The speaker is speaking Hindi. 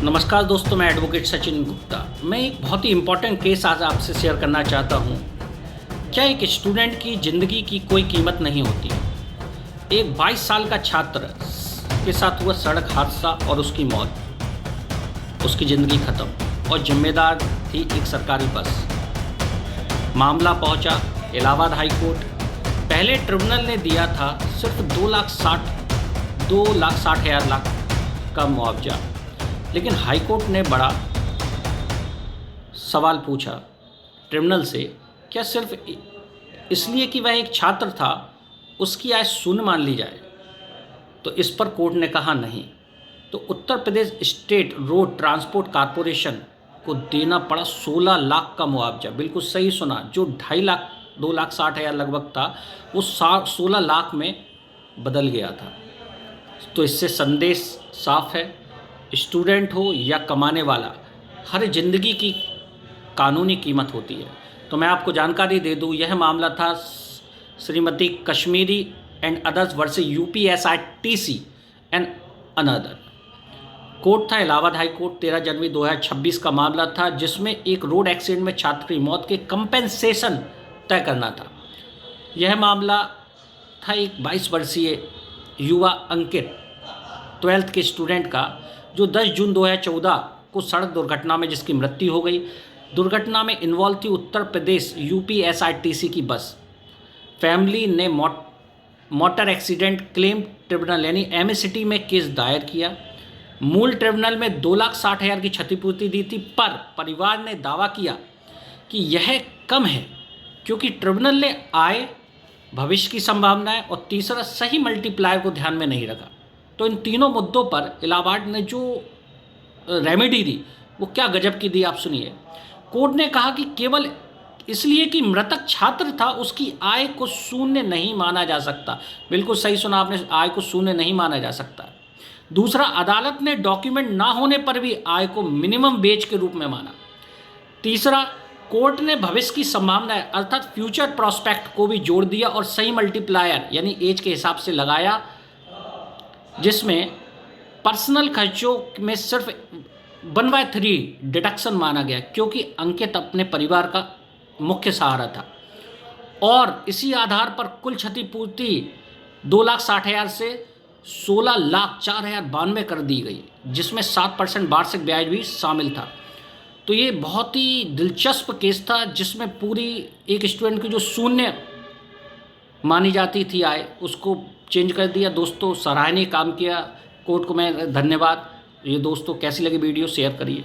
नमस्कार दोस्तों, मैं एडवोकेट सचिन गुप्ता। मैं एक बहुत ही इम्पॉर्टेंट केस आज आपसे शेयर करना चाहता हूँ। क्या एक स्टूडेंट की ज़िंदगी की कोई कीमत नहीं होती? एक 22 साल का छात्र के साथ हुआ सड़क हादसा और उसकी मौत, उसकी ज़िंदगी ख़त्म और जिम्मेदार थी एक सरकारी बस। मामला पहुँचा इलाहाबाद हाई कोर्ट। पहले ट्रिब्यूनल ने दिया था सिर्फ 2,60,000 का मुआवजा, लेकिन हाई कोर्ट ने बड़ा सवाल पूछा ट्रिब्यूनल से, क्या सिर्फ इसलिए कि वह एक छात्र था उसकी आय शून्य मान ली जाए? तो इस पर कोर्ट ने कहा नहीं। तो Uttar Pradesh state road transport corporation को देना पड़ा 16 लाख का मुआवजा। बिल्कुल सही सुना, जो 2.5 लाख 2,60,000 लगभग था वो 16 लाख में बदल गया था। तो इससे संदेश साफ है, स्टूडेंट हो या कमाने वाला, हर ज़िंदगी की कानूनी कीमत होती है। तो मैं आपको जानकारी दे दूं, यह मामला था Shrimati Kashmiri and others versus UPSRTC and another. Court था इलाहाबाद हाई कोर्ट। 13 जनवरी 2026 का मामला था, जिसमें एक रोड एक्सीडेंट में छात्र की मौत के कंपेंसेशन तय करना था। यह मामला था एक 22 वर्षीय युवा अंकित 12th के स्टूडेंट का, जो 10 जून 2014 को सड़क दुर्घटना में जिसकी मृत्यु हो गई। दुर्घटना में इन्वॉल्व थी उत्तर प्रदेश यूपीएसआरटीसी की बस। फैमिली ने मोटर एक्सीडेंट क्लेम ट्रिब्यूनल यानी एमएसीटी में केस दायर किया। मूल ट्रिब्यूनल में 2,60,000 की क्षतिपूर्ति दी थी, पर परिवार ने दावा किया कि यह कम है, क्योंकि ट्रिब्यूनल ने आय, भविष्य की संभावनाएं और तीसरा सही मल्टीप्लायर को ध्यान में नहीं रखा। तो इन तीनों मुद्दों पर इलाहाबाद ने जो रेमेडी दी वो क्या गजब की दी, आप सुनिए। कोर्ट ने कहा कि केवल इसलिए कि मृतक छात्र था उसकी आय को शून्य नहीं माना जा सकता। बिल्कुल सही सुना आपने, आय को शून्य नहीं माना जा सकता। दूसरा, अदालत ने डॉक्यूमेंट ना होने पर भी आय को मिनिमम वेज के रूप में माना। तीसरा, कोर्ट ने भविष्य की संभावनाएं अर्थात फ्यूचर प्रोस्पेक्ट को भी जोड़ दिया और सही मल्टीप्लायर यानी एज के हिसाब से लगाया, जिसमें पर्सनल खर्चों में सिर्फ 1/3 डिडक्शन माना गया, क्योंकि अंकित अपने परिवार का मुख्य सहारा था। और इसी आधार पर कुल क्षतिपूर्ति 2,60,000 से 16,04,092 कर दी गई, जिसमें 7% वार्षिक ब्याज भी शामिल था। तो ये बहुत ही दिलचस्प केस था, जिसमें पूरी एक स्टूडेंट की जो शून्य मानी जाती थी आय, उसको चेंज कर दिया। दोस्तों, सराहनीय काम किया कोर्ट को मैं धन्यवाद। ये दोस्तों, कैसी लगी वीडियो शेयर करिए।